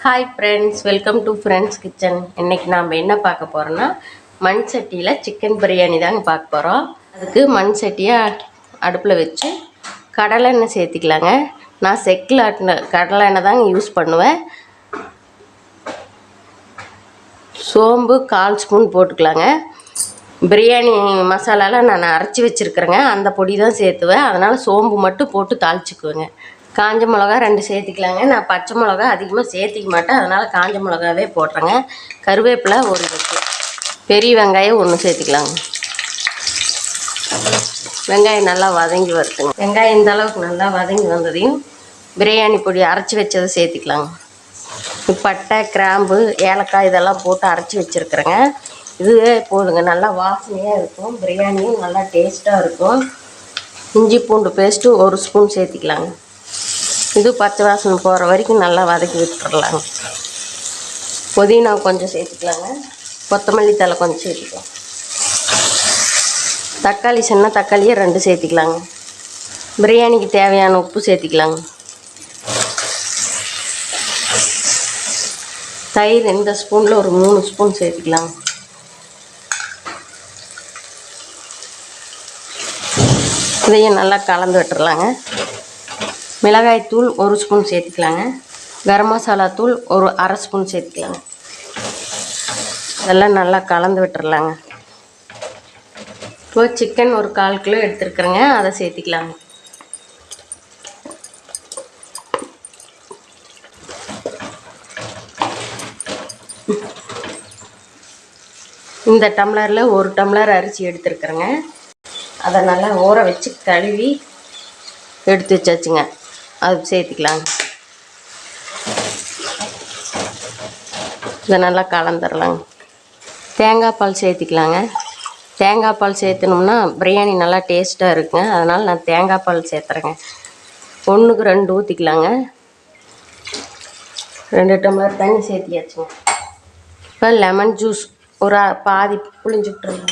Hi friends, welcome to friends kitchen. இன்றைக்கி நாம் என்ன பார்க்க போகிறோன்னா மண் சட்டியில் சிக்கன் பிரியாணி தாங்க பார்க்க போகிறோம். அதுக்கு மண் சட்டியை அடுப்பில் வச்சு கடலை எண்ணெய் சேர்த்திக்கலாங்க. நான் செக்கில் ஆட்டின கடலை எண்ணெய் தாங்க யூஸ் பண்ணுவேன். சோம்பு 1/4 ஸ்பூன் போட்டுக்கலாங்க. பிரியாணி மசாலாலாம் நான் அரைச்சி வச்சுருக்கிறேங்க, அந்த பொடி தான் சேர்த்துவேன். அதனால் சோம்பு மட்டும் போட்டு தாளிச்சிக்குவேங்க. காஞ்ச மிளகா 2 சேர்த்திக்கலாங்க. நான் பச்சை மிளகா அதிகமாக சேர்த்திக்க மாட்டேன், அதனால் காஞ்ச மிளகாவே போடுறேங்க. கருவேப்பிலை 1 கட்டு, பெரிய வெங்காயம் 1 சேர்த்திக்கலாங்க. வெங்காயம் நல்லா வதங்கி வருதுங்க. வெங்காயம் இந்த அளவுக்கு நல்லா வதங்கி வந்ததையும் பிரியாணி பொடி அரைச்சி வச்சதை சேர்த்திக்கலாங்க. பட்டை, கிராம்பு, ஏலக்காய் இதெல்லாம் போட்டு அரைச்சி வச்சுருக்குறேங்க. இதுவே போதுங்க, நல்லா வாசனையாக இருக்கும், பிரியாணியும் நல்லா டேஸ்ட்டாக இருக்கும். இஞ்சி பூண்டு பேஸ்ட்டு 1 ஸ்பூன் சேர்த்திக்கலாங்க. இது பச்சை வாசனை போகிற வரைக்கும் நல்லா வதக்கி விட்டுறலாங்க. புதினா கொஞ்சம் சேர்த்துக்கலாங்க. கொத்தமல்லி தழை கொஞ்சம் சேர்த்துக்கலாம். தக்காளி, சின்ன தக்காளியை 2 சேர்த்திக்கலாங்க. பிரியாணிக்கு தேவையான உப்பு சேர்த்திக்கலாங்க. தயிர் இந்த ஸ்பூனில் ஒரு 3 ஸ்பூன் சேர்த்திக்கலாங்க. இதையும் நல்லா கலந்து விட்டுறலாங்க. மிளகாய் தூள் 1 ஸ்பூன் சேர்த்துக்கலாங்க. கரம் மசாலா தூள் ஒரு 1/2 ஸ்பூன் சேர்த்துக்கலாங்க. இதெல்லாம் நல்லா கலந்து விட்டுறலாங்க. இப்போ சிக்கன் ஒரு 1/4 கிலோ எடுத்துருக்குறேங்க, அதை சேர்த்திக்கலாங்க. இந்த டம்ளரில் 1 டம்ளர் அரிசி எடுத்துருக்குறேங்க. அதை நல்லா ஊற வச்சு கழுவி எடுத்து வச்சாச்சுங்க. அது சேர்த்திக்கலாங்க. இதை நல்லா கலந்துடலாங்க. தேங்காய் பால் சேர்த்திக்கலாங்க. தேங்காய் பால் சேர்த்துனோம்னா பிரியாணி நல்லா டேஸ்ட்டாக இருக்குங்க, அதனால் நான் தேங்காய் பால் சேர்த்துறேங்க. 1க்கு 2 ஊற்றிக்கலாங்க. 2 டம்ளர் தண்ணி சேர்த்தியாச்சுங்க. இப்போ லெமன் ஜூஸ் ஒரு பாதி புளிஞ்சு விட்டுருங்க.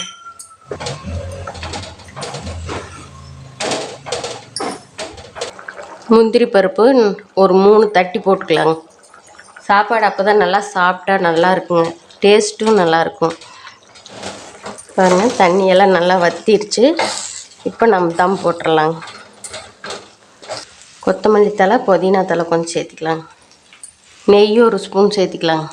முந்திரி பருப்பு ஒரு 3 தட்டி போட்டுக்கலாங்க. சாப்பாடு அப்போ தான் நல்லா சாப்பிட்டா நல்லா இருக்குங்க, டேஸ்ட்டும் நல்லாயிருக்கும். பாருங்கள், தண்ணியெல்லாம் நல்லா வற்றிடுச்சு. இப்போ நம்ம தம் போட்டுடலாங்க. கொத்தமல்லி தழை, புதினா தழை கொஞ்சம் சேர்த்திக்கலாங்க. நெய் 1 ஸ்பூன் சேர்த்திக்கலாங்க.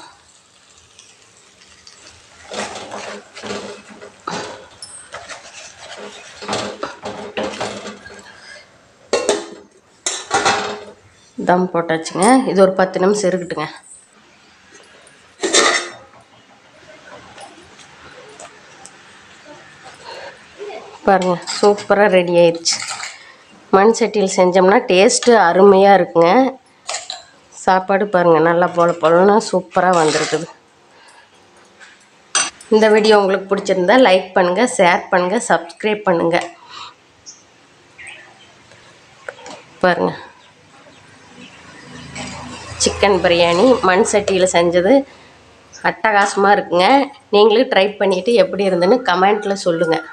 தம் போட்டாச்சுங்க. இது ஒரு 10 நிமிஷம் இருக்கட்டுங்க. பாருங்கள், சூப்பராக ரெடி ஆயிடுச்சு. மண் சட்டியில் செஞ்சோம்னா டேஸ்ட்டு அருமையாக இருக்குங்க. சாப்பாடு பாருங்கள், நல்லா பொலன்னு சூப்பராக வந்திருக்குது. இந்த வீடியோ உங்களுக்கு பிடிச்சிருந்தா லைக் பண்ணுங்கள், ஷேர் பண்ணுங்கள், சப்ஸ்கிரைப் பண்ணுங்கள். பாருங்கள், சிக்கன் பிரியாணி மண் சட்டியில் செஞ்சது அட்டகாசமாக இருக்குங்க. நீங்களும் ட்ரை பண்ணிவிட்டு எப்படி இருந்துன்னு கமெண்ட்டில் சொல்லுங்கள்.